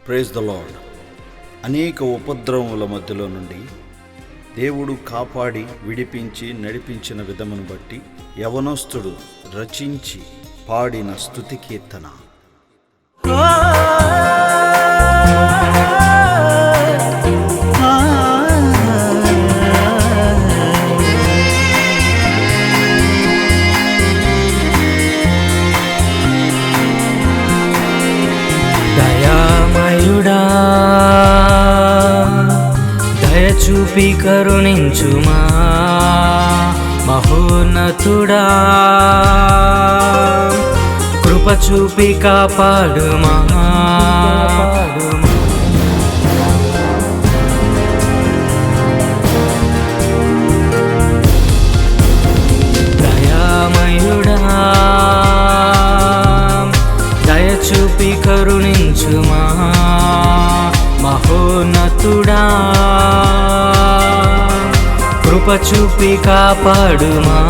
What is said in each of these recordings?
Praise the lord. అనేక ఉపద్రవముల మధ్యలో నుండి దేవుడు కాపాడి విడిపించి నడిపించిన విధమును బట్టి యవనస్తుడు రచించి పాడిన స్తుతి కీర్తన. దయామయుడా దయ చూపి కరుణించుమా, మహోన్నతుడా కృప చూపి కాపాడుమా. దయామయుడా దయ చూపి కరుణించుమా, మహోన్నతుడా కృప చూపి కాపాడుమా.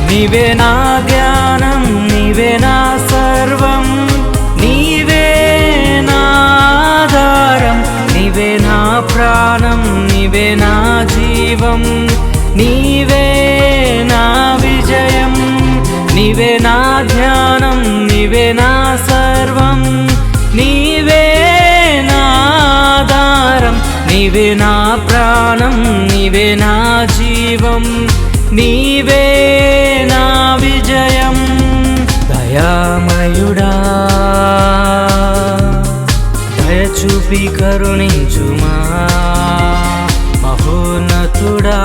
నీవే నా జ్ఞానం, నీవే నా సర్వం, నీవే నా ఆధారం, నీవే నా ప్రాణం, నీవే నా జీవం, నీవే నా విజయం, నీవే నా ధ్యానం, నీవే నా సర్వం, నీవే నా ఆధారం, నీవే నా ప్రాణం, నీవే నా జీవం, నీవే నా విజయం. దయామయుడా దయ చూపి కరుణించుమా, మహోన్నతుడా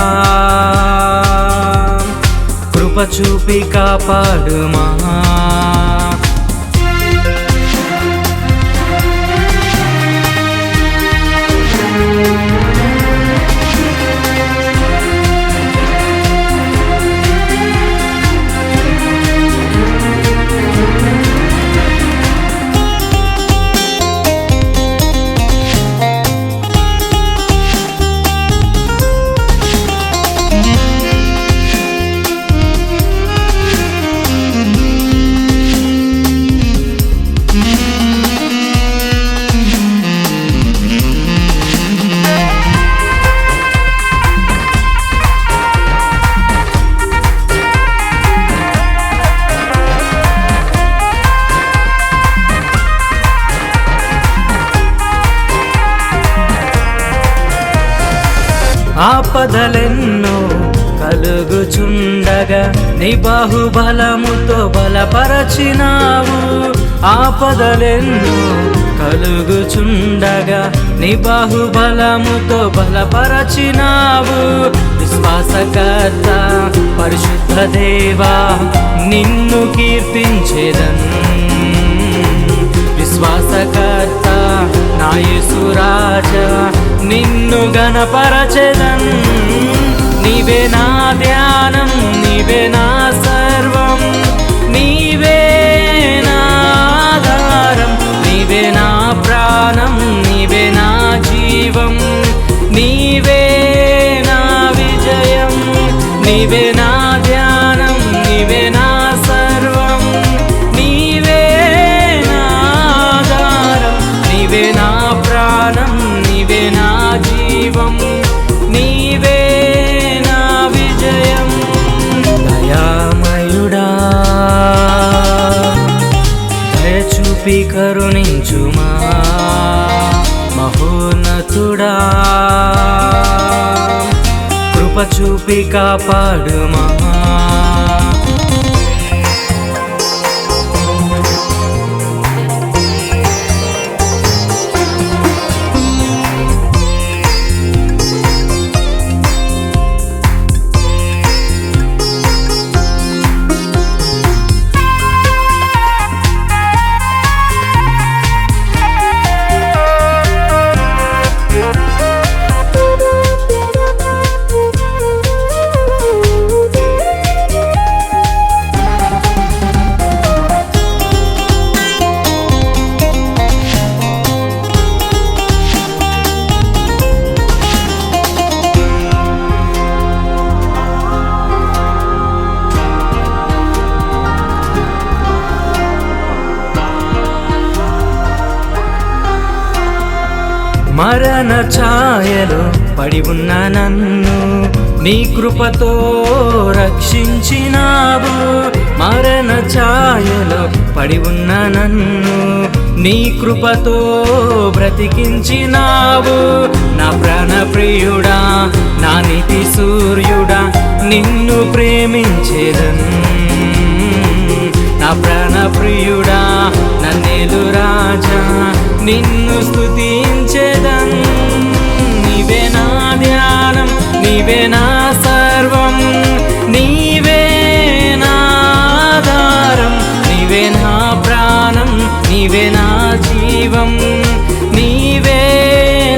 కృప చూపి కాపాడుమా. ఆపదలెన్నో కలుగుచుండగా నీ బాహుబలముతో బలపరచినావు. ఆపదలెన్నో కలుగుచుండగా నీ బాహుబలముతో బలపరచినావు. విశ్వాసకర్త పరిశుద్ధ దేవా నిన్ను కీర్తించెదన్. విశ్వాసకర్త నా యేసు రాజా నిన్ను గణపరచెదన్. నీవే నా ధ్యానం, నీవే నా సర్వం, నీవే నా ఆధారం, నీవే నా ప్రాణం, నీవే నా జీవం, నీవే నా విజయం, నీవే నా ధ్యానం, నీవే నా సర్వం, నీవే నా ఆధారం, నీవే నా ప్రాణం, నీవే నా జీవం, నీవే నా విజయం. దయామయుడా దయ చూపి కరుణించుమా, మహోన్నతుడా కృప చూపి కాపాడుమా. మరణ ఛాయలో పడి ఉన్న నన్ను నీ కృపతో రక్షించినావు. మరణ ఛాయలో పడి ఉన్న నన్ను నీ కృపతో బ్రతికించినావు. నా ప్రాణ ప్రియుడా, నా నీతి సూర్యుడా, నిన్ను ప్రేమించేదను. నా ప్రాణ ప్రియుడా, నన్నేలు రాజా, నిన్ను స్తుతించేదను. నీవే నా ధ్యానం, నీవే నా సర్వం, నీవే నా ఆధారం, నీవే నా ప్రాణం, నీవే నా జీవం, నీవే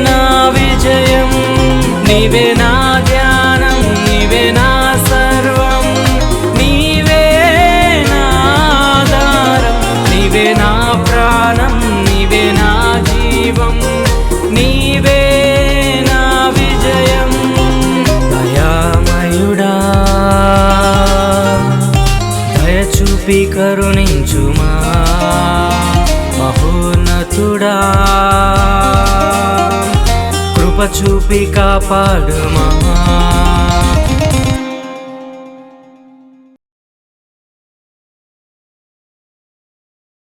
నా విజయం. నీవే నా ధ్యానం, నీవే నా సర్వం, నీవే నా ఆధారం, నీవే నా ప్రాణం, నీవే నా జీవం, నీవే నా విజయం. దయామయుడా, దయ చూపి కరుణించుమా. మహోన్నతుడా, కృప చూపి కాపాడుమా.